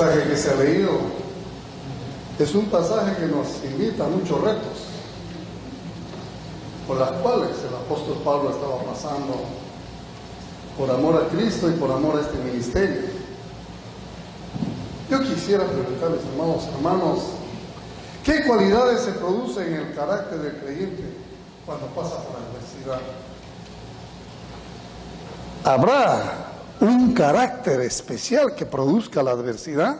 pasaje que se ha leído es un pasaje que nos invita a muchos retos por las cuales el apóstol Pablo estaba pasando por amor a Cristo y por amor a este ministerio. Yo quisiera preguntarles, hermanos, ¿qué cualidades se producen en el carácter del creyente cuando pasa por la adversidad? ¿Habrá un carácter especial que produzca la adversidad,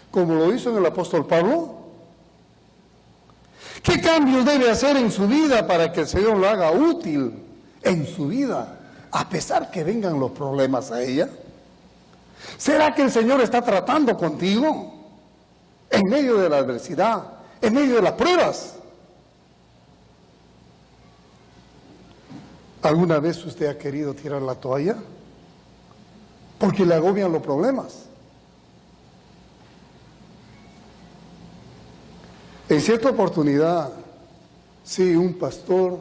como lo hizo en el apóstol Pablo? ¿Qué cambios debe hacer en su vida para que el Señor lo haga útil en su vida, a pesar que vengan los problemas a ella? ¿Será que el Señor está tratando contigo en medio de la adversidad, en medio de las pruebas? ¿Alguna vez usted ha querido tirar la toalla porque le agobian los problemas? En cierta oportunidad, sí, un pastor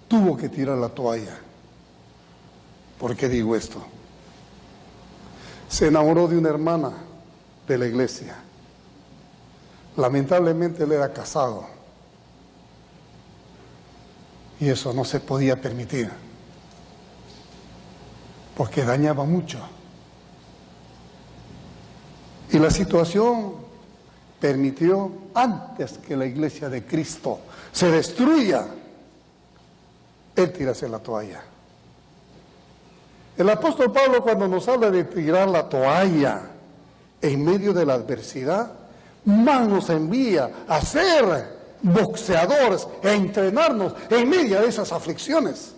tuvo que tirar la toalla. ¿Por qué digo esto? Se enamoró de una hermana de la iglesia. Lamentablemente él era casado. Y eso no se podía permitir, porque dañaba mucho. Y la situación permitió, antes que la iglesia de Cristo se destruya, él tirase la toalla. El apóstol Pablo, cuando nos habla de tirar la toalla en medio de la adversidad, más nos envía a ser boxeadores e entrenarnos en medio de esas aflicciones,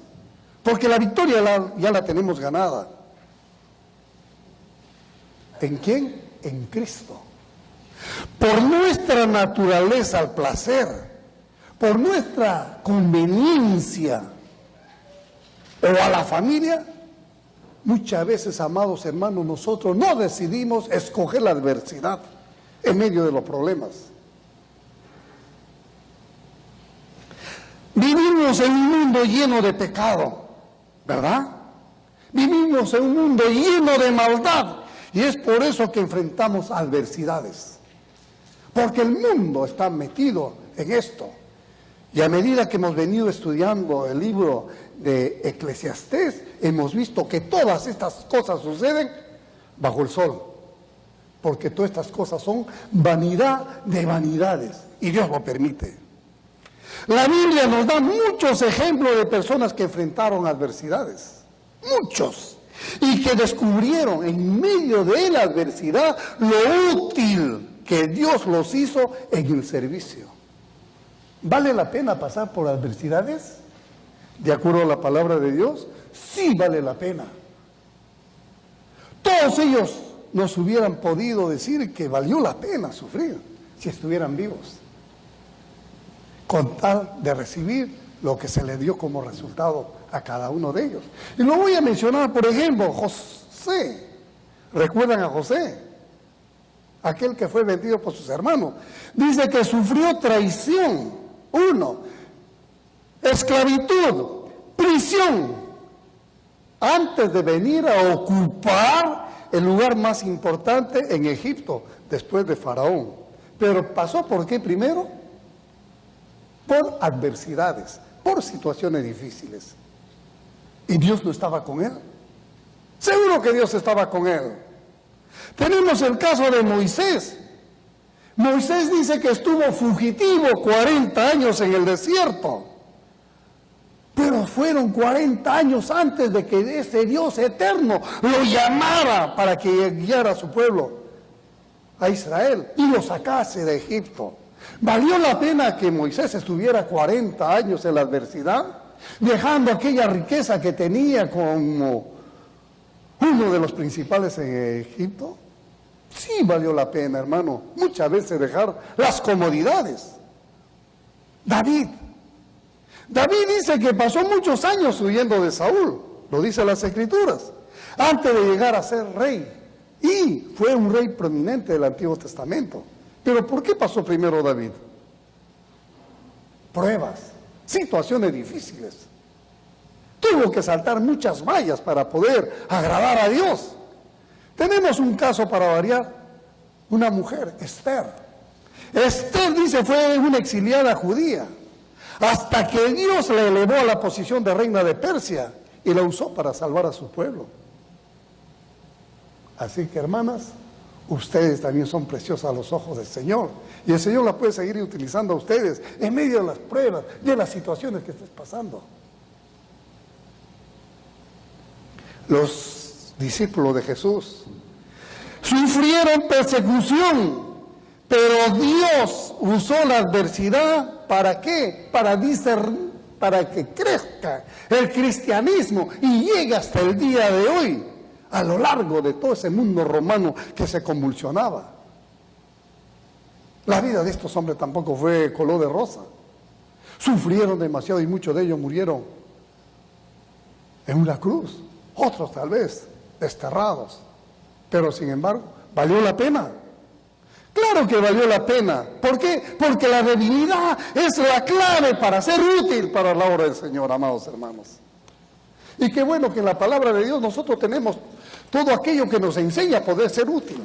porque la victoria ya la tenemos ganada. ¿En quién? En Cristo. Por nuestra naturaleza al placer, por nuestra conveniencia o a la familia, muchas veces, amados hermanos, nosotros no decidimos escoger la adversidad en medio de los problemas. Vivimos en un mundo lleno de pecado, ¿verdad? Vivimos en un mundo lleno de maldad, y es por eso que enfrentamos adversidades, porque el mundo está metido en esto. Y a medida que hemos venido estudiando el libro de Eclesiastés, hemos visto que todas estas cosas suceden bajo el sol, porque todas estas cosas son vanidad de vanidades, y Dios lo permite. La Biblia nos da muchos ejemplos de personas que enfrentaron adversidades, muchos, y que descubrieron en medio de la adversidad lo útil que Dios los hizo en el servicio. ¿Vale la pena pasar por adversidades? De acuerdo a la palabra de Dios, sí vale la pena. Todos ellos nos hubieran podido decir que valió la pena sufrir si estuvieran vivos, con tal de recibir lo que se le dio como resultado a cada uno de ellos. Y lo voy a mencionar, por ejemplo, José. ¿Recuerdan a José? Aquel que fue vendido por sus hermanos. Dice que sufrió traición, 1, esclavitud, prisión, antes de venir a ocupar el lugar más importante en Egipto, después de Faraón. Pero pasó ¿por qué primero? Por adversidades, por situaciones difíciles. ¿Y Dios no estaba con él? Seguro que Dios estaba con él. Tenemos el caso de Moisés. Moisés dice que estuvo fugitivo 40 años en el desierto. Pero fueron 40 años antes de que ese Dios eterno lo llamara para que guiara a su pueblo, a Israel, y lo sacase de Egipto. ¿Valió la pena que Moisés estuviera 40 años en la adversidad, dejando aquella riqueza que tenía como uno de los principales en Egipto? Sí valió la pena, hermano, muchas veces dejar las comodidades. David dice que pasó muchos años huyendo de Saúl, lo dicen las Escrituras, antes de llegar a ser rey. Y fue un rey prominente del Antiguo Testamento. Pero ¿por qué pasó primero David? Pruebas, situaciones difíciles. Tuvo que saltar muchas vallas para poder agradar a Dios. Tenemos un caso para variar una mujer, Esther. Esther, dice, fue una exiliada judía, hasta que Dios la elevó a la posición de reina de Persia y la usó para salvar a su pueblo. Así que, hermanas, ustedes también son preciosas a los ojos del Señor, y el Señor la puede seguir utilizando a ustedes en medio de las pruebas, de las situaciones que estés pasando. Los discípulos de Jesús sufrieron persecución, pero Dios usó la adversidad, ¿para qué? Para que crezca el cristianismo y llegue hasta el día de hoy, a lo largo de todo ese mundo romano que se convulsionaba. La vida de estos hombres tampoco fue color de rosa. Sufrieron demasiado y muchos de ellos murieron en una cruz, otros tal vez desterrados, pero sin embargo, ¿valió la pena? Claro que valió la pena. ¿Por qué? Porque la debilidad es la clave para ser útil para la obra del Señor, amados hermanos. Y qué bueno que en la palabra de Dios nosotros tenemos todo aquello que nos enseña a poder ser útil.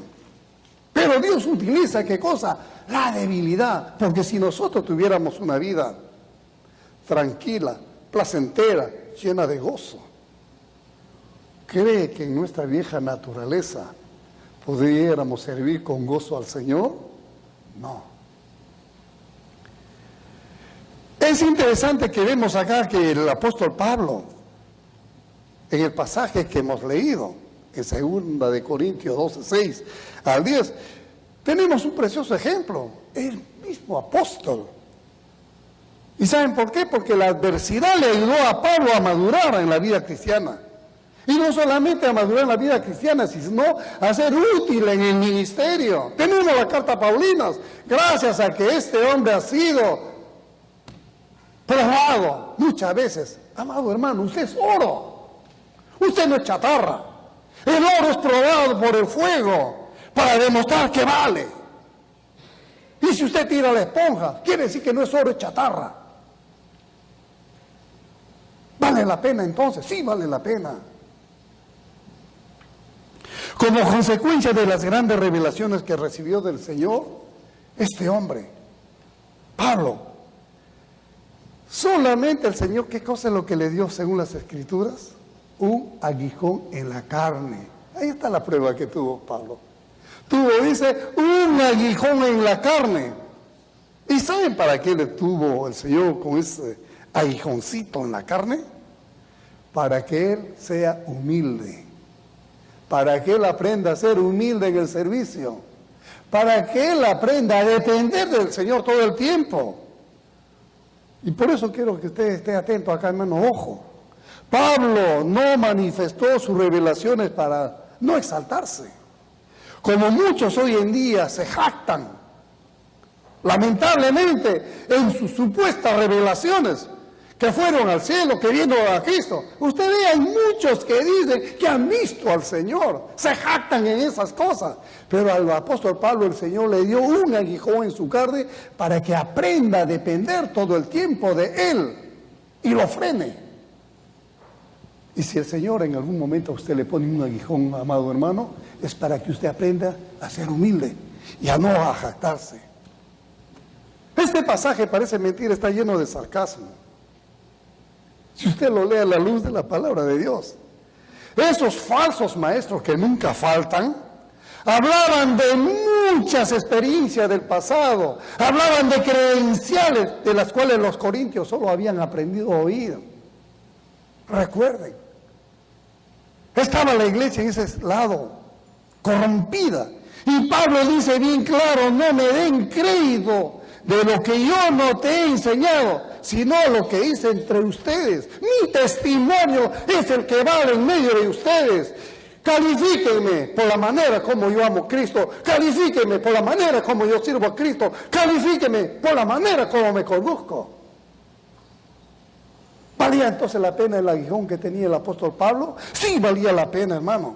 Pero Dios utiliza, ¿qué cosa? La debilidad. Porque si nosotros tuviéramos una vida tranquila, placentera, llena de gozo, ¿cree que en nuestra vieja naturaleza pudiéramos servir con gozo al Señor? No. Es interesante que vemos acá que el apóstol Pablo, en el pasaje que hemos leído, en 2 de Corintios 12, 6 al 10, tenemos un precioso ejemplo, el mismo apóstol. ¿Y saben por qué? Porque la adversidad le ayudó a Pablo a madurar en la vida cristiana. Y no solamente a madurar en la vida cristiana, sino a ser útil en el ministerio. Tenemos la carta a Paulinas, gracias a que este hombre ha sido probado muchas veces. Amado hermano, usted es oro, usted no es chatarra. El oro es probado por el fuego para demostrar que vale. Y si usted tira la esponja, quiere decir que no es oro, es chatarra. ¿Vale la pena entonces? Sí, vale la pena. Como consecuencia de las grandes revelaciones que recibió del Señor, este hombre, Pablo, solamente el Señor, ¿qué cosa es lo que le dio según las Escrituras? Un aguijón en la carne. Ahí está la prueba que tuvo Pablo. Tuvo, dice, un aguijón en la carne. ¿Y saben para qué le tuvo el Señor con ese aguijoncito en la carne? Para que él sea humilde. Para que él aprenda a ser humilde en el servicio. Para que él aprenda a depender del Señor todo el tiempo. Y por eso quiero que usted esté atento acá, hermano, ojo. Pablo no manifestó sus revelaciones para no exaltarse. Como muchos hoy en día se jactan, lamentablemente, en sus supuestas revelaciones, que fueron al cielo, que vieron a Cristo. Usted ve, hay muchos que dicen que han visto al Señor, se jactan en esas cosas. Pero al apóstol Pablo el Señor le dio un aguijón en su carne para que aprenda a depender todo el tiempo de Él y lo frene. Y si el Señor en algún momento a usted le pone un aguijón, amado hermano, es para que usted aprenda a ser humilde y a no a jactarse. Este pasaje, parece mentira, está lleno de sarcasmo. Si usted lo lee a la luz de la palabra de Dios. Esos falsos maestros que nunca faltan, hablaban de muchas experiencias del pasado, hablaban de credenciales de las cuales los corintios solo habían aprendido a oír. Recuerden, estaba la iglesia en ese lado, corrompida. Y Pablo dice bien claro, no me den crédito de lo que yo no te he enseñado, sino lo que hice entre ustedes. Mi testimonio es el que vale en medio de ustedes. Califíquenme por la manera como yo amo a Cristo, califíquenme por la manera como yo sirvo a Cristo, califíquenme por la manera como me conduzco. ¿Valía entonces la pena el aguijón que tenía el apóstol Pablo? Sí, valía la pena, hermano.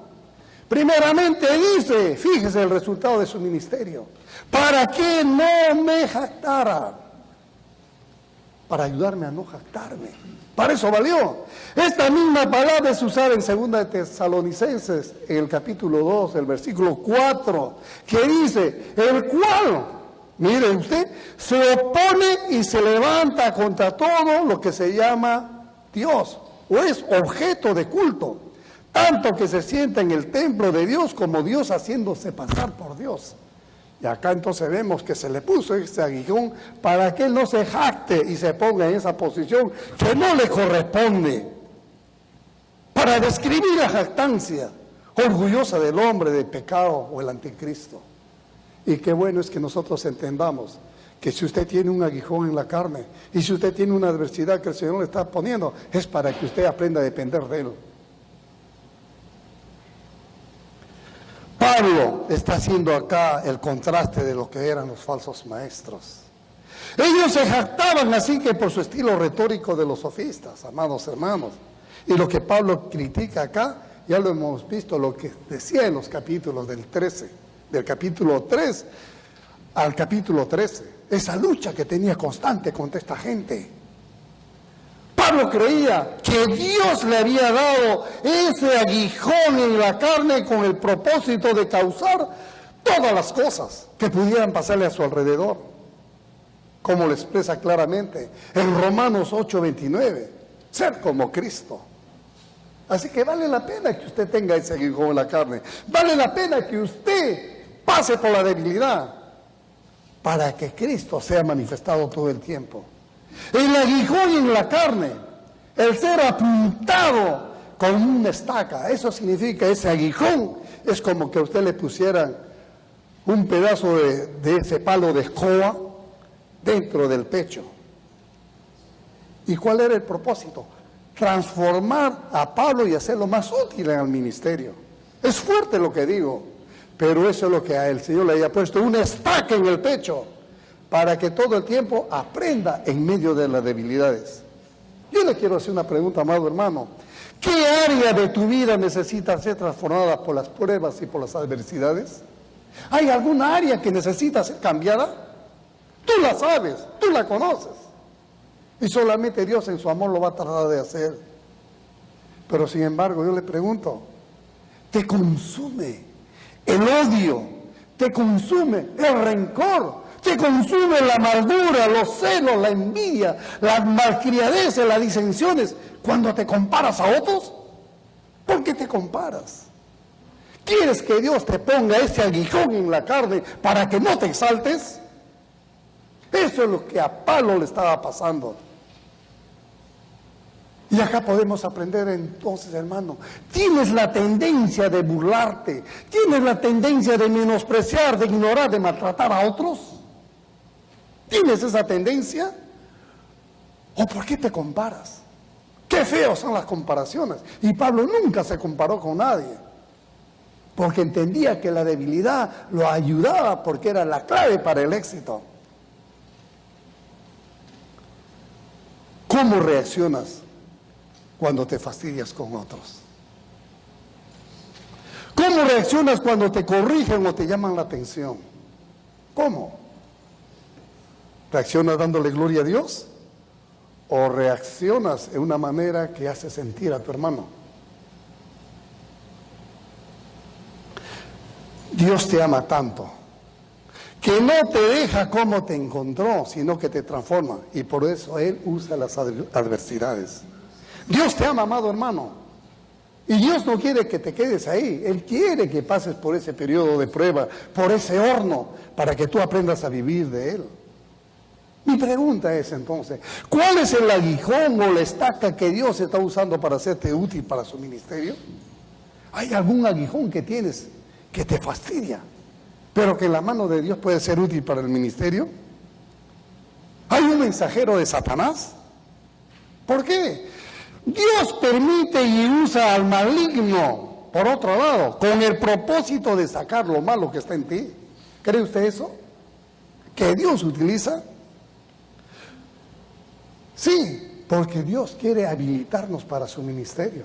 Primeramente dice, fíjese el resultado de su ministerio, para que no me jactara, para ayudarme a no jactarme. Para eso valió. Esta misma palabra es usada en 2 de Tesalonicenses, en el capítulo 2, el versículo 4, que dice, el cual, mire usted, se opone y se levanta contra todo lo que se llama Dios, o es objeto de culto, tanto que se sienta en el templo de Dios como Dios haciéndose pasar por Dios. Y acá entonces vemos que se le puso ese aguijón para que él no se jacte y se ponga en esa posición que no le corresponde. Para describir la jactancia orgullosa del hombre, del pecado o el anticristo. Y qué bueno es que nosotros entendamos que si usted tiene un aguijón en la carne y si usted tiene una adversidad que el Señor le está poniendo, es para que usted aprenda a depender de Él. Pablo está haciendo acá el contraste de lo que eran los falsos maestros. Ellos se jactaban así que por su estilo retórico de los sofistas, amados hermanos. Y lo que Pablo critica acá, ya lo hemos visto, lo que decía en los capítulos del capítulo 3 al capítulo 13. Esa lucha que tenía constante contra esta gente. Pablo creía que Dios le había dado ese aguijón en la carne con el propósito de causar todas las cosas que pudieran pasarle a su alrededor. Como lo expresa claramente en Romanos 8:29, ser como Cristo. Así que vale la pena que usted tenga ese aguijón en la carne. Vale la pena que usted pase por la debilidad para que Cristo sea manifestado todo el tiempo. El aguijón en la carne, el ser apuntado con una estaca, eso significa, ese aguijón es como que a usted le pusieran un pedazo de ese palo de escoba dentro del pecho. ¿Y cuál era el propósito? Transformar a Pablo y hacerlo más útil en el ministerio. Es fuerte lo que digo, pero eso es lo que a el Señor le había puesto, una estaca en el pecho, para que todo el tiempo aprenda en medio de las debilidades. Yo le quiero hacer una pregunta, amado hermano. ¿Qué área de tu vida necesita ser transformada por las pruebas y por las adversidades? ¿Hay alguna área que necesita ser cambiada? Tú la sabes, tú la conoces. Y solamente Dios en su amor lo va a tratar de hacer. Pero sin embargo, yo le pregunto, ¿te consume el odio? ¿Te consume el rencor? ¿Te consume la amargura, los celos, la envidia, las malcriadeces, las disensiones cuando te comparas a otros? ¿Por qué te comparas? ¿Quieres que Dios te ponga ese aguijón en la carne para que no te exaltes? Eso es lo que a Pablo le estaba pasando. Y acá podemos aprender entonces, hermano, tienes la tendencia de burlarte, tienes la tendencia de menospreciar, de ignorar, de maltratar a otros. ¿Tienes esa tendencia? ¿O por qué te comparas? Qué feos son las comparaciones. Y Pablo nunca se comparó con nadie, porque entendía que la debilidad lo ayudaba, porque era la clave para el éxito. ¿Cómo reaccionas cuando te fastidias con otros? ¿Cómo reaccionas cuando te corrigen o te llaman la atención? ¿Cómo? ¿Reaccionas dándole gloria a Dios? ¿O reaccionas en una manera que hace sentir a tu hermano? Dios te ama tanto que no te deja como te encontró, sino que te transforma. Y por eso Él usa las adversidades. Dios te ama, amado hermano. Y Dios no quiere que te quedes ahí. Él quiere que pases por ese periodo de prueba, por ese horno, para que tú aprendas a vivir de Él. Mi pregunta es entonces, ¿cuál es el aguijón o la estaca que Dios está usando para hacerte útil para su ministerio? ¿Hay algún aguijón que tienes que te fastidia, pero que en la mano de Dios puede ser útil para el ministerio? ¿Hay un mensajero de Satanás? ¿Por qué? Dios permite y usa al maligno, por otro lado, con el propósito de sacar lo malo que está en ti. ¿Cree usted eso? ¿Que Dios utiliza? Sí, porque Dios quiere habilitarnos para su ministerio.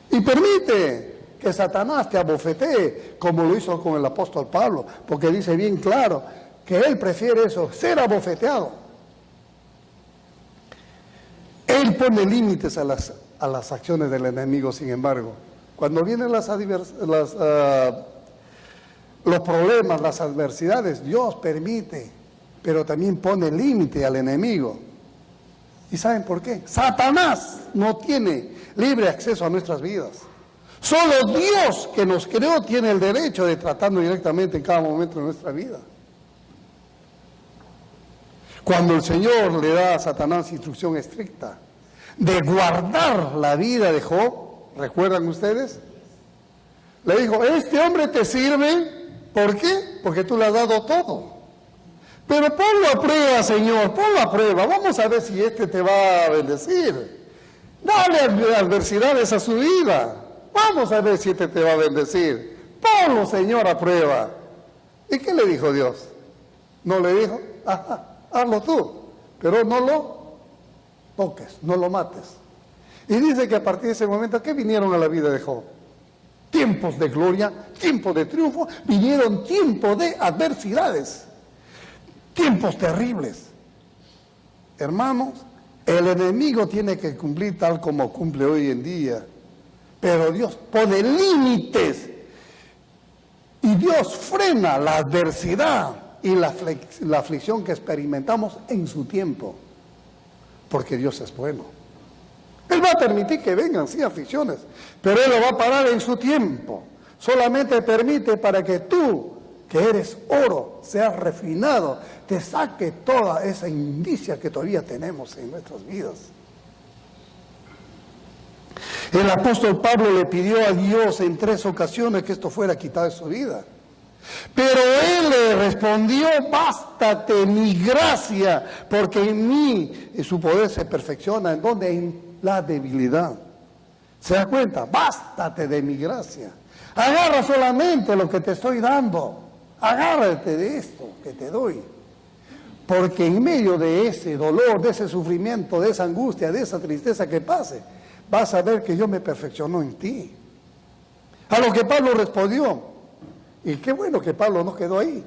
Y permite que Satanás te abofetee, como lo hizo con el apóstol Pablo, porque dice bien claro que él prefiere eso, ser abofeteado. Él Él pone límites a las acciones del enemigo, sin embargo. Cuando vienen los problemas, las adversidades, Dios permite, pero también pone límite al enemigo. ¿Y saben por qué? Satanás no tiene libre acceso a nuestras vidas. Solo Dios, que nos creó, tiene el derecho de tratarnos directamente en cada momento de nuestra vida. Cuando el Señor le da a Satanás instrucción estricta de guardar la vida de Job, ¿recuerdan ustedes? Le dijo, este hombre te sirve, ¿por qué? Porque tú le has dado todo. Pero ponlo a prueba, Señor, ponlo a prueba, vamos a ver si este te va a bendecir. Dale adversidades a su vida, vamos a ver si este te va a bendecir. Ponlo, Señor, a prueba. ¿Y qué le dijo Dios? ¿No le dijo? Ajá, hazlo tú, pero no lo toques, no lo mates. Y dice que a partir de ese momento, ¿qué vinieron a la vida de Job? Tiempos de gloria, tiempos de triunfo, vinieron tiempos de adversidades, tiempos terribles. Hermanos, el enemigo tiene que cumplir tal como cumple hoy en día, pero Dios pone límites y Dios frena la adversidad y la aflicción que experimentamos en su tiempo, porque Dios es bueno. Él va a permitir que vengan, sí, aflicciones, pero Él lo va a parar en su tiempo. Solamente permite para que tú, que eres oro, seas refinado, te saque toda esa inmundicia que todavía tenemos en nuestras vidas. El apóstol Pablo le pidió a Dios en 3 ocasiones que esto fuera quitado de su vida. Pero Él le respondió, bástate mi gracia, porque en mí su poder se perfecciona. ¿En dónde? En la debilidad. ¿Se da cuenta? Bástate de mi gracia. Agarra solamente lo que te estoy dando. Agárrate de esto que te doy. Porque en medio de ese dolor, de ese sufrimiento, de esa angustia, de esa tristeza que pase, vas a ver que yo me perfecciono en ti. A lo que Pablo respondió. Y qué bueno que Pablo no quedó ahí.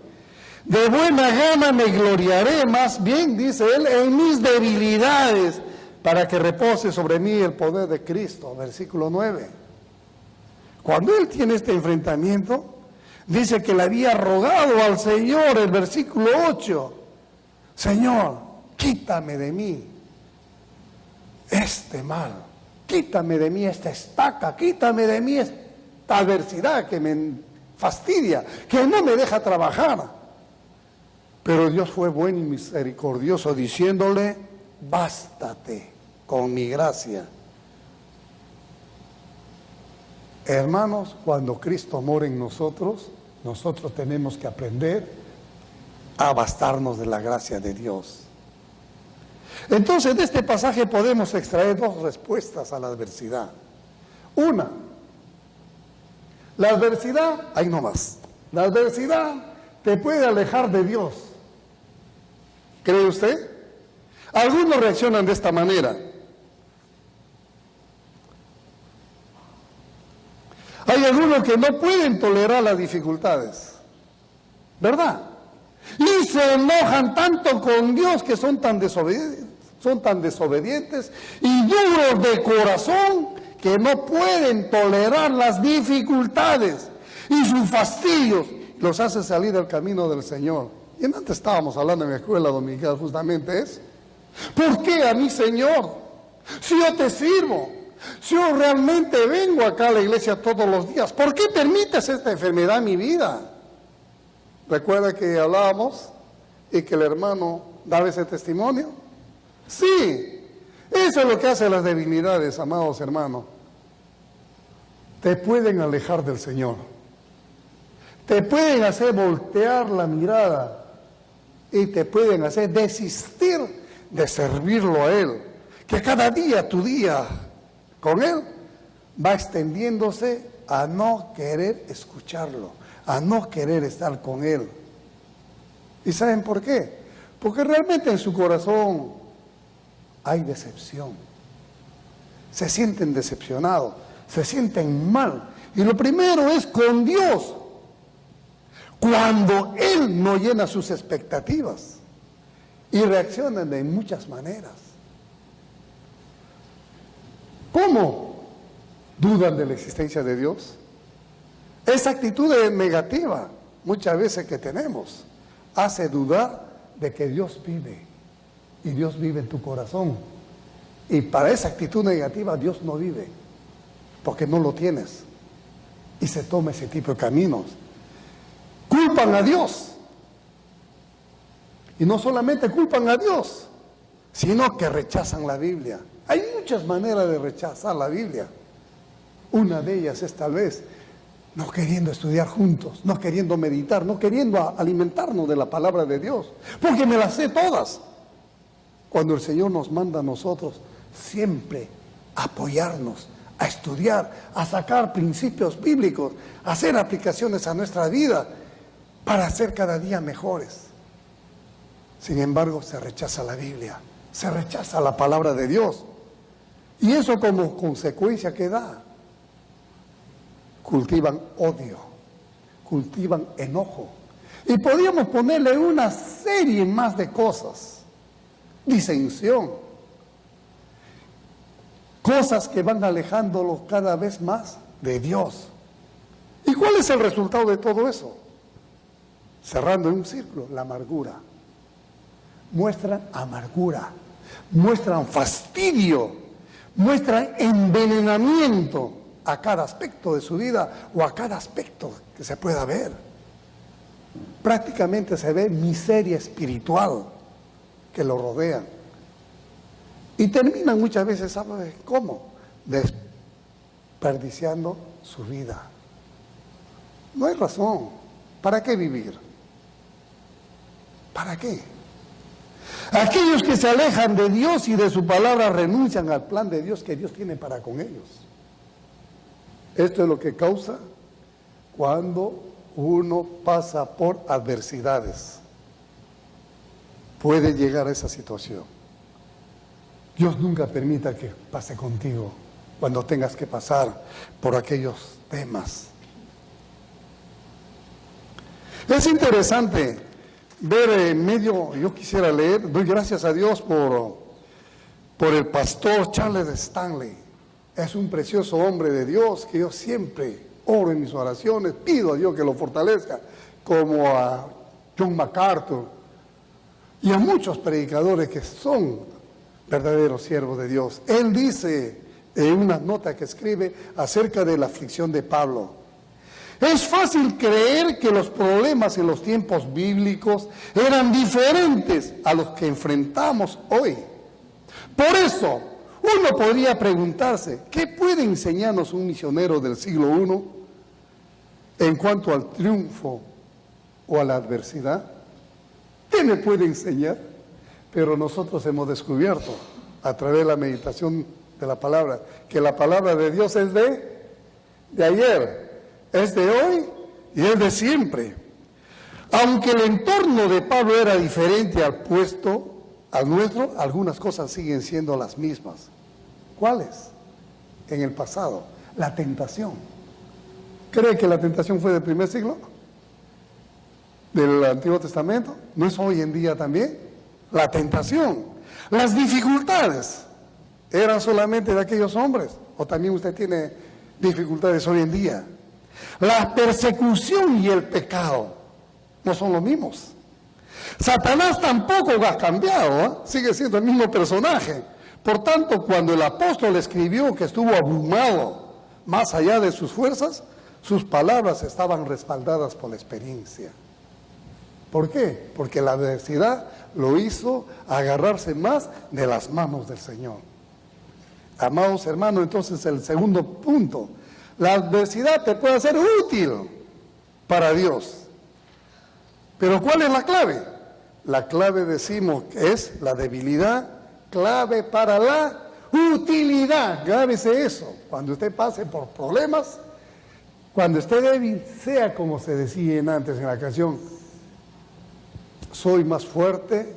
De buena gana me gloriaré, más bien, dice él, en mis debilidades, para que repose sobre mí el poder de Cristo. Versículo 9. Cuando él tiene este enfrentamiento, dice que le había rogado al Señor, el versículo 8, Señor, quítame de mí este mal, quítame de mí esta estaca, quítame de mí esta adversidad que me fastidia, que no me deja trabajar. Pero Dios fue bueno y misericordioso, diciéndole, bástate con mi gracia. Hermanos, cuando Cristo mora en nosotros, nosotros tenemos que aprender a bastarnos de la gracia de Dios. Entonces, de este pasaje podemos extraer 2 respuestas a la adversidad. Una, la adversidad, ahí nomás, la adversidad te puede alejar de Dios. ¿Cree usted? Algunos reaccionan de esta manera. Hay algunos que no pueden tolerar las dificultades, ¿verdad? Y se enojan tanto con Dios que son tan desobedientes y duros de corazón que no pueden tolerar las dificultades y sus fastidios los hace salir del camino del Señor. Y antes estábamos hablando en la escuela dominical justamente eso. ¿Por qué a mí, Señor? Si yo te sirvo, si yo realmente vengo acá a la iglesia todos los días, ¿por qué permites esta enfermedad en mi vida? ¿Recuerda que hablábamos y que el hermano daba ese testimonio? Sí, eso es lo que hacen las debilidades, amados hermanos. Te pueden alejar del Señor. Te pueden hacer voltear la mirada y te pueden hacer desistir de servirlo a Él. Que cada día, tu día con Él, va extendiéndose a no querer escucharlo, a no querer estar con Él. ¿Y saben por qué? Porque realmente en su corazón hay decepción. Se sienten decepcionados, se sienten mal. Y lo primero es con Dios. Cuando Él no llena sus expectativas y reaccionan de muchas maneras. ¿Cómo dudan de la existencia de Dios? Esa actitud negativa, muchas veces que tenemos, hace dudar de que Dios vive. Y Dios vive en tu corazón. Y para esa actitud negativa Dios no vive, porque no lo tienes. Y se toma ese tipo de caminos. Culpan a Dios. Y no solamente culpan a Dios, sino que rechazan la Biblia. Hay muchas maneras de rechazar la Biblia. Una de ellas es tal vez no queriendo estudiar juntos, no queriendo meditar, no queriendo alimentarnos de la palabra de Dios, porque me las sé todas. Cuando el Señor nos manda a nosotros siempre a apoyarnos, a estudiar, a sacar principios bíblicos, a hacer aplicaciones a nuestra vida para ser cada día mejores. Sin embargo, se rechaza la Biblia, se rechaza la palabra de Dios. Y eso como consecuencia que da, cultivan odio, cultivan enojo. Y podríamos ponerle una serie más de cosas. Disensión, cosas que van alejándolo cada vez más de Dios. ¿Y cuál es el resultado de todo eso? Cerrando en un círculo, la amargura. Muestran amargura, muestran fastidio, muestran envenenamiento a cada aspecto de su vida o a cada aspecto que se pueda ver. Prácticamente se ve miseria espiritual que lo rodean. Y terminan muchas veces, ¿sabe cómo? Desperdiciando su vida. No hay razón. ¿Para qué vivir? ¿Para qué? Aquellos que se alejan de Dios y de su palabra renuncian al plan de Dios que Dios tiene para con ellos. Esto es lo que causa cuando uno pasa por adversidades. Puede llegar a esa situación. Dios nunca permita que pase contigo cuando tengas que pasar por aquellos temas. Es interesante ver en medio, yo quisiera leer, doy gracias a Dios por el pastor Charles Stanley. Es un precioso hombre de Dios que yo siempre oro en mis oraciones, pido a Dios que lo fortalezca, como a John MacArthur y a muchos predicadores que son verdaderos siervos de Dios. Él dice en una nota que escribe acerca de la aflicción de Pablo: es fácil creer que los problemas en los tiempos bíblicos eran diferentes a los que enfrentamos hoy. Por eso, uno podría preguntarse, ¿qué puede enseñarnos un misionero del siglo I en cuanto al triunfo o a la adversidad? ¿Qué me puede enseñar? Pero nosotros hemos descubierto a través de la meditación de la palabra que la palabra de Dios es de ayer, es de hoy y es de siempre. Aunque el entorno de Pablo era diferente al nuestro, algunas cosas siguen siendo las mismas. ¿Cuáles? En el pasado, la tentación. ¿Cree que la tentación fue del primer siglo? ¿Del Antiguo Testamento? ¿No es hoy en día también? La tentación, las dificultades, ¿eran solamente de aquellos hombres? ¿O también usted tiene dificultades hoy en día? La persecución y el pecado no son los mismos. Satanás tampoco ha cambiado, ¿eh? Sigue siendo el mismo personaje. Por tanto, cuando el apóstol escribió que estuvo abrumado más allá de sus fuerzas, sus palabras estaban respaldadas por la experiencia. ¿Por qué? Porque la adversidad lo hizo agarrarse más de las manos del Señor. Amados hermanos, entonces el segundo punto, la adversidad te puede ser útil para Dios. Pero ¿cuál es la clave? La clave decimos que es la debilidad, clave para la utilidad. Grábese eso. Cuando usted pase por problemas, cuando esté débil, sea como se decía antes en la canción: soy más fuerte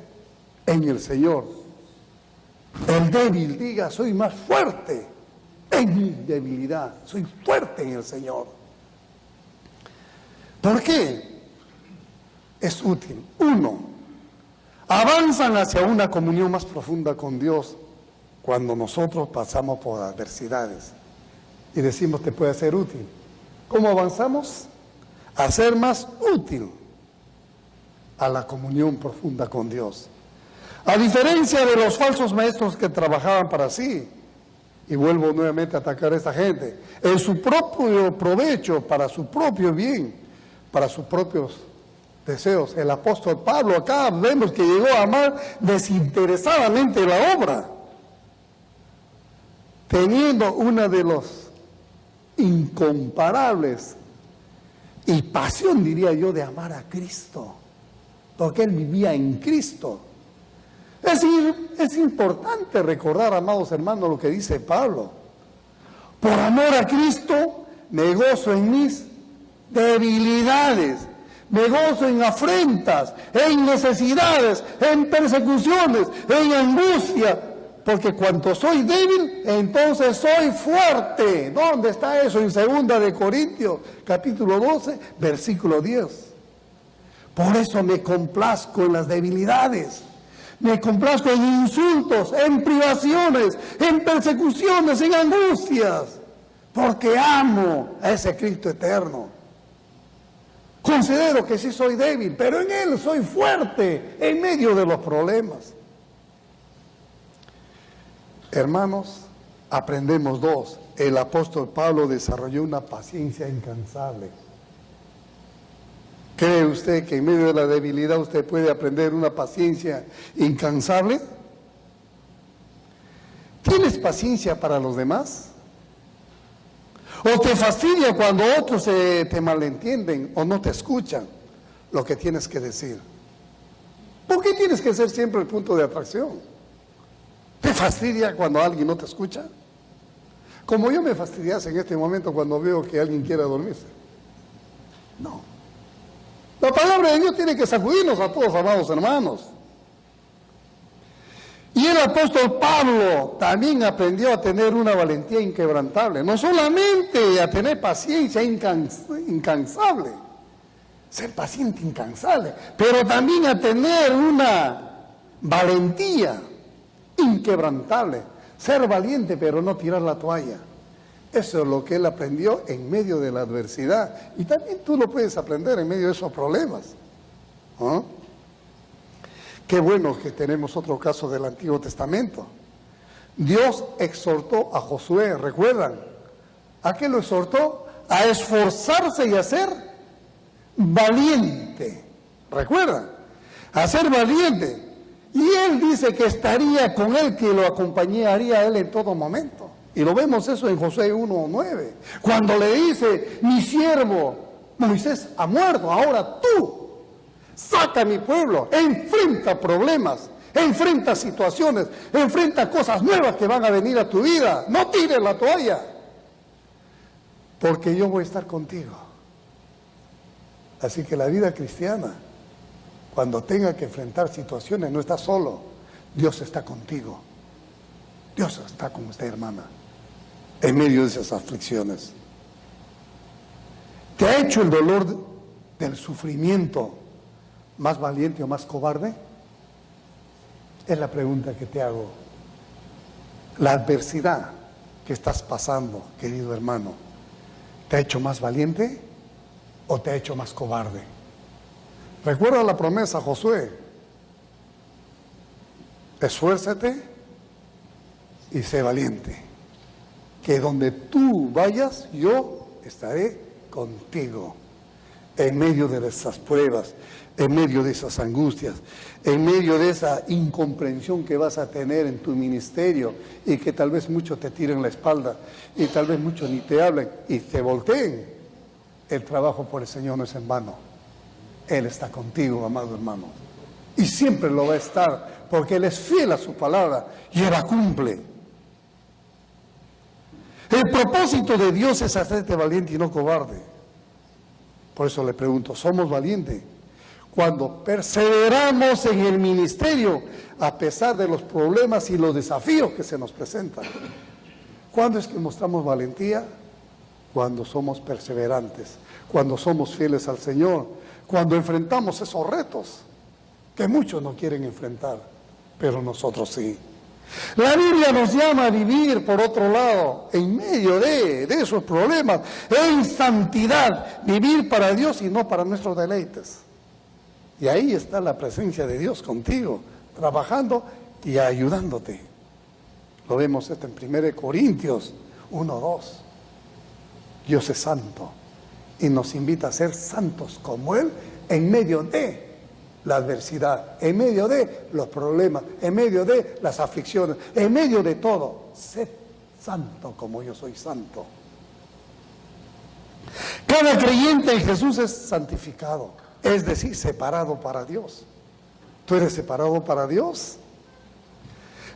en el Señor. El débil diga: soy más fuerte en mi debilidad, soy fuerte en el Señor. ¿Por qué? Es útil. Uno, avanzan hacia una comunión más profunda con Dios cuando nosotros pasamos por adversidades y decimos te puede ser útil. ¿Cómo avanzamos? A ser más útil a la comunión profunda con Dios. A diferencia de los falsos maestros que trabajaban para sí, y vuelvo nuevamente a atacar a esta gente, en su propio provecho, para su propio bien, para sus propios deseos. El apóstol Pablo acá vemos que llegó a amar desinteresadamente la obra, teniendo una de los incomparables y pasión, diría yo, de amar a Cristo, porque él vivía en Cristo. Es decir, es importante recordar, amados hermanos, lo que dice Pablo. Por amor a Cristo, me gozo en mis debilidades, me gozo en afrentas, en necesidades, en persecuciones, en angustia, porque cuando soy débil, entonces soy fuerte. ¿Dónde está eso? En 2 de Corintios, capítulo 12, versículo 10. Por eso me complazco en las debilidades, me complazco en insultos, en privaciones, en persecuciones, en angustias, porque amo a ese Cristo eterno. Considero que sí soy débil, pero en Él soy fuerte en medio de los problemas. Hermanos, aprendemos dos. El apóstol Pablo desarrolló una paciencia incansable. ¿Cree usted que en medio de la debilidad usted puede aprender una paciencia incansable? ¿Tienes paciencia para los demás? ¿O te fastidia cuando otros te malentienden o no te escuchan lo que tienes que decir? ¿Por qué tienes que ser siempre el punto de atracción? ¿Te fastidia cuando alguien no te escucha? Como yo me fastidiase en este momento cuando veo que alguien quiere dormirse. No. La palabra de Dios tiene que sacudirnos a todos, amados hermanos. Y el apóstol Pablo también aprendió a tener una valentía inquebrantable. No solamente a tener paciencia incansable, ser paciente incansable, pero también a tener una valentía inquebrantable, ser valiente pero no tirar la toalla. Eso es lo que él aprendió en medio de la adversidad, y también tú lo puedes aprender en medio de esos problemas. ¿Ah? Qué bueno que tenemos otro caso del Antiguo Testamento. Dios exhortó a Josué, ¿recuerdan? ¿A qué lo exhortó? A esforzarse y a ser valiente. ¿Recuerdan? A ser valiente. Y él dice que estaría con él, que lo acompañaría a él en todo momento. Y lo vemos eso en Josué 1:9. Cuando le dice, mi siervo Moisés ha muerto, ahora tú saca a mi pueblo, enfrenta problemas, enfrenta situaciones, enfrenta cosas nuevas que van a venir a tu vida. No tires la toalla, porque yo voy a estar contigo. Así que la vida cristiana, cuando tenga que enfrentar situaciones, no está solo. Dios está contigo. Dios está con usted, hermana, en medio de esas aflicciones. ¿Te ha hecho el dolor del sufrimiento más valiente o más cobarde? Es la pregunta que te hago. La adversidad que estás pasando, querido hermano, ¿te ha hecho más valiente o te ha hecho más cobarde? Recuerda la promesa, Josué. Esfuérzate y sé valiente, que donde tú vayas, yo estaré contigo. En medio de esas pruebas, en medio de esas angustias, en medio de esa incomprensión que vas a tener en tu ministerio, y que tal vez muchos te tiren la espalda, y tal vez muchos ni te hablen y te volteen. El trabajo por el Señor no es en vano. Él está contigo, amado hermano, y siempre lo va a estar, porque Él es fiel a su palabra y Él la cumple. El propósito de Dios es hacerte valiente y no cobarde. Por eso le pregunto, ¿somos valientes cuando perseveramos en el ministerio a pesar de los problemas y los desafíos que se nos presentan? ¿Cuándo es que mostramos valentía? Cuando somos perseverantes, cuando somos fieles al Señor, cuando enfrentamos esos retos que muchos no quieren enfrentar, pero nosotros sí. La Biblia nos llama a vivir, por otro lado, en medio de esos problemas, en santidad, vivir para Dios y no para nuestros deleites. Y ahí está la presencia de Dios contigo, trabajando y ayudándote. Lo vemos esto en 1 Corintios 1:2. Dios es santo y nos invita a ser santos como Él en medio de la adversidad, en medio de los problemas, en medio de las aflicciones, en medio de todo. Sé santo como yo soy santo. Cada creyente en Jesús es santificado, es decir, separado para Dios. ¿Tú eres separado para Dios?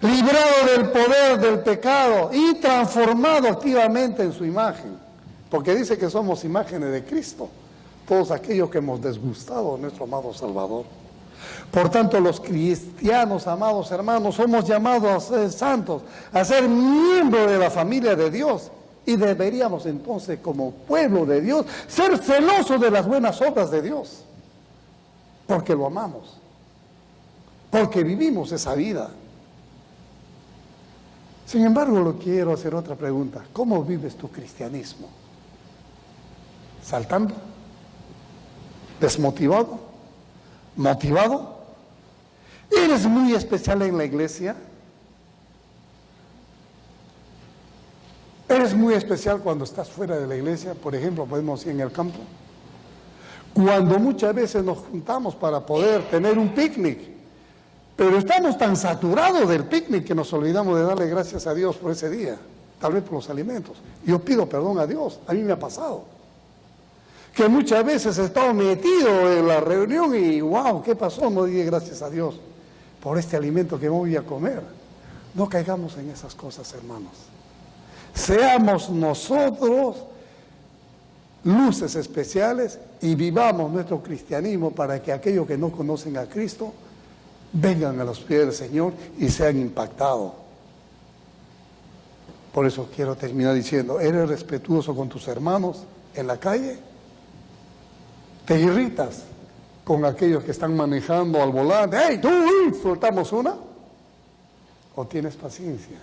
Librado del poder del pecado y transformado activamente en su imagen. Porque dice que somos imágenes de Cristo, todos aquellos que hemos desgustado a nuestro amado Salvador. Por tanto, los cristianos, amados hermanos, somos llamados a ser santos, a ser miembros de la familia de Dios. Y deberíamos entonces, como pueblo de Dios, ser celosos de las buenas obras de Dios. Porque lo amamos. Porque vivimos esa vida. Sin embargo, lo quiero hacer otra pregunta. ¿Cómo vives tu cristianismo? ¿Saltando? ¿Desmotivado? ¿Motivado? ¿Eres muy especial en la iglesia? ¿Eres muy especial cuando estás fuera de la iglesia? Por ejemplo, podemos ir en el campo. Cuando muchas veces nos juntamos para poder tener un picnic, pero estamos tan saturados del picnic que nos olvidamos de darle gracias a Dios por ese día, tal vez por los alimentos. Yo pido perdón a Dios, a mí me ha pasado. Que muchas veces he estado metido en la reunión y wow, ¿qué pasó? No dije gracias a Dios por este alimento que voy a comer. No caigamos en esas cosas, hermanos. Seamos nosotros luces especiales y vivamos nuestro cristianismo para que aquellos que no conocen a Cristo vengan a los pies del Señor y sean impactados. Por eso quiero terminar diciendo, ¿eres respetuoso con tus hermanos en la calle? ¿Te irritas con aquellos que están manejando al volante? ¡Hey, tú! ¿Soltamos una? ¿O tienes paciencia?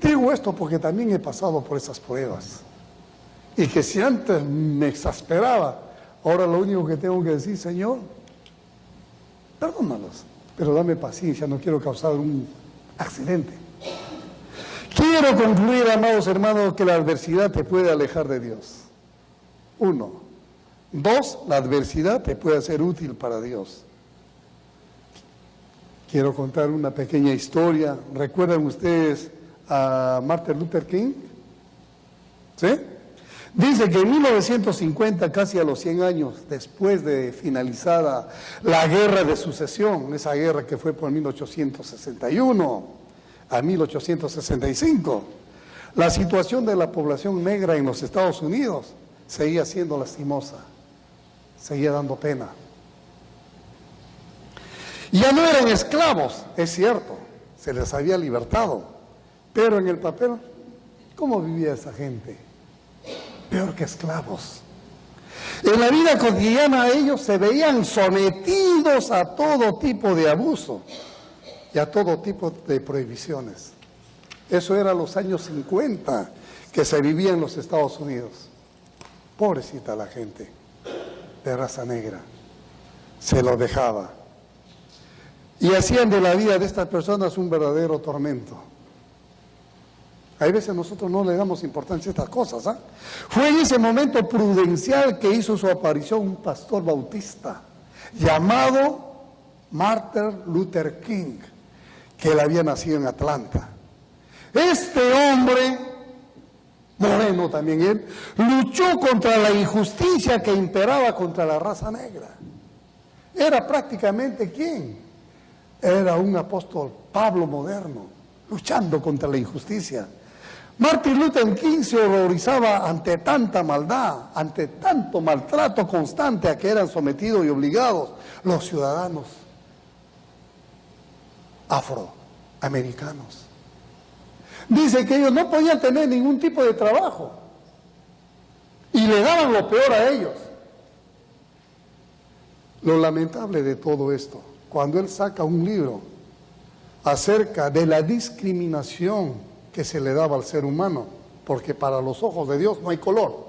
Digo esto porque también he pasado por esas pruebas. Y que si antes me exasperaba, ahora lo único que tengo que decir, Señor, perdónalos, pero dame paciencia, no quiero causar un accidente. Quiero concluir, amados hermanos, que la adversidad te puede alejar de Dios. 1. 2, la adversidad te puede hacer útil para Dios. Quiero contar una pequeña historia. ¿Recuerdan ustedes a Martin Luther King? ¿Sí? Dice que en 1950, casi a los 100 años después de finalizada la guerra de sucesión, esa guerra que fue por 1861 a 1865, la situación de la población negra en los Estados Unidos seguía siendo lastimosa, seguía dando pena. Ya no eran esclavos, es cierto, se les había libertado, pero en el papel, ¿cómo vivía esa gente? Peor que esclavos. En la vida cotidiana ellos se veían sometidos a todo tipo de abuso y a todo tipo de prohibiciones. Eso era los años 50 que se vivía en los Estados Unidos. Pobrecita la gente de raza negra, se lo dejaba. Y hacían de la vida de estas personas un verdadero tormento. Hay veces nosotros no le damos importancia a estas cosas, ¿eh? Fue en ese momento prudencial que hizo su aparición un pastor bautista llamado Martin Luther King, que él había nacido en Atlanta. Este hombre, moreno también él, luchó contra la injusticia que imperaba contra la raza negra. Era prácticamente ¿quién? Era un apóstol Pablo moderno, luchando contra la injusticia. Martin Luther King se horrorizaba ante tanta maldad, ante tanto maltrato constante a que eran sometidos y obligados los ciudadanos afroamericanos. Dice que ellos no podían tener ningún tipo de trabajo y le daban lo peor a ellos. Lo lamentable de todo esto, cuando él saca un libro acerca de la discriminación que se le daba al ser humano, porque para los ojos de Dios no hay color.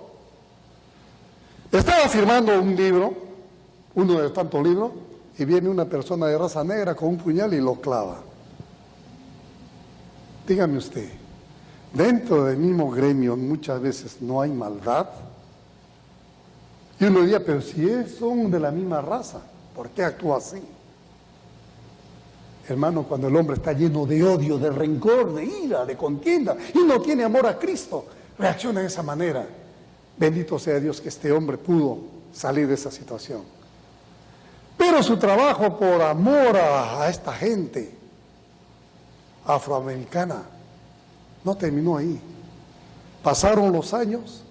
Estaba firmando un libro, uno de tantos libros, y viene una persona de raza negra con un puñal y lo clava. Dígame usted, dentro del mismo gremio muchas veces no hay maldad. Y uno diría, pero si son de la misma raza, ¿por qué actúa así? Hermano, cuando el hombre está lleno de odio, de rencor, de ira, de contienda, y no tiene amor a Cristo, reacciona de esa manera. Bendito sea Dios que este hombre pudo salir de esa situación. Pero su trabajo por amor a esta gente afroamericana no terminó ahí. Pasaron los años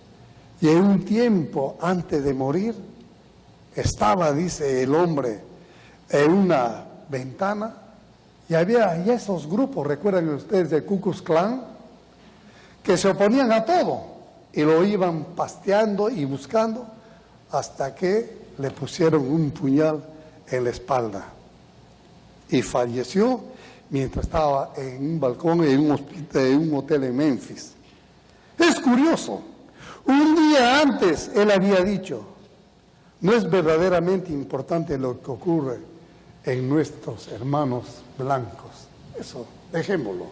y en un tiempo antes de morir estaba, dice el hombre, en una ventana y había ya esos grupos, recuerdan ustedes, del Ku Klux Klan, que se oponían a todo y lo iban pasteando y buscando hasta que le pusieron un puñal en la espalda y falleció mientras estaba en un balcón en un hotel en Memphis. Es curioso, un día antes él había dicho, no es verdaderamente importante lo que ocurre en nuestros hermanos blancos, eso dejémoslo.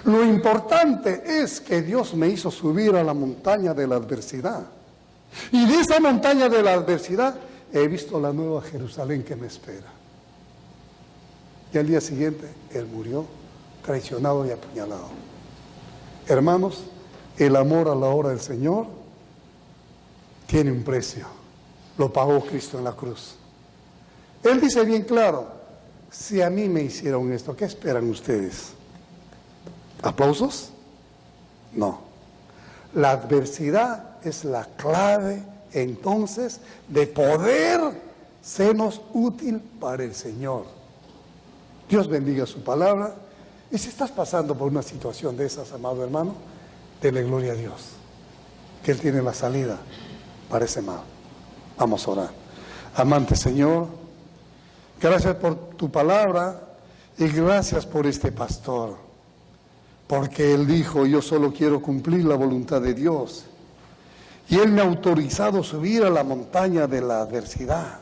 Lo importante es que Dios me hizo subir a la montaña de la adversidad. Y de esa montaña de la adversidad he visto la nueva Jerusalén que me espera. Y al día siguiente él murió traicionado y apuñalado. Hermanos, el amor a la obra del Señor tiene un precio. Lo pagó Cristo en la cruz. Él dice bien claro, si a mí me hicieron esto, ¿qué esperan ustedes? ¿Aplausos? No. La adversidad es la clave entonces de poder sernos útil para el Señor. Dios bendiga su palabra. Y si estás pasando por una situación de esas, amado hermano, dele gloria a Dios, que Él tiene la salida para ese mal. Vamos a orar. Amante Señor, gracias por tu palabra y gracias por este pastor, porque él dijo, yo solo quiero cumplir la voluntad de Dios. Y Él me ha autorizado a subir a la montaña de la adversidad,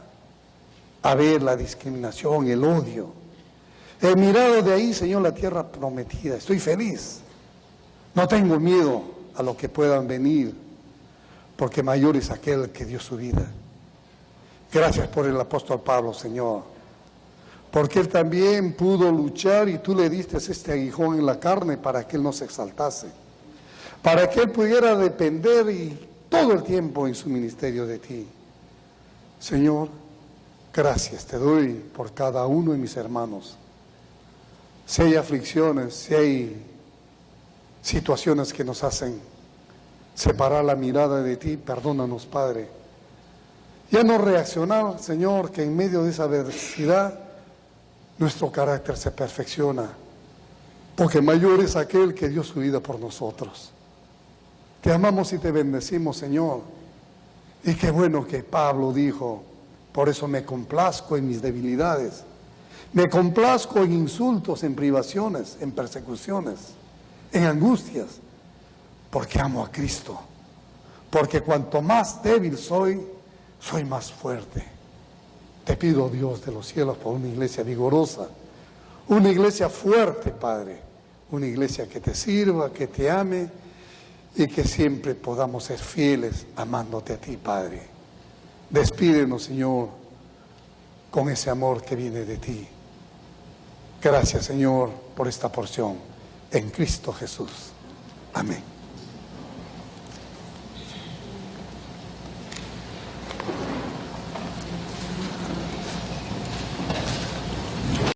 a ver la discriminación, el odio. He mirado de ahí, Señor, la tierra prometida. Estoy feliz. No tengo miedo a lo que puedan venir, porque mayor es aquel que dio su vida. Gracias por el apóstol Pablo, Señor, porque él también pudo luchar y tú le diste este aguijón en la carne para que él no se exaltase, para que él pudiera depender y todo el tiempo en su ministerio de ti. Señor, gracias te doy por cada uno de mis hermanos. Si hay aflicciones, si hay situaciones que nos hacen separar la mirada de ti, perdónanos, Padre. Ya no reaccionar, Señor, que en medio de esa adversidad nuestro carácter se perfecciona, porque mayor es aquel que dio su vida por nosotros. Te amamos y te bendecimos, Señor. Y qué bueno que Pablo dijo, por eso me complazco en mis debilidades, me complazco en insultos, en privaciones, en persecuciones, en angustias, porque amo a Cristo. Porque cuanto más débil soy más fuerte. Te pido, Dios de los cielos, por una iglesia vigorosa, una iglesia fuerte, Padre, una iglesia que te sirva, que te ame y que siempre podamos ser fieles amándote a ti, Padre. Despídenos, Señor, con ese amor que viene de ti. Gracias, Señor, por esta porción en Cristo Jesús. Amén.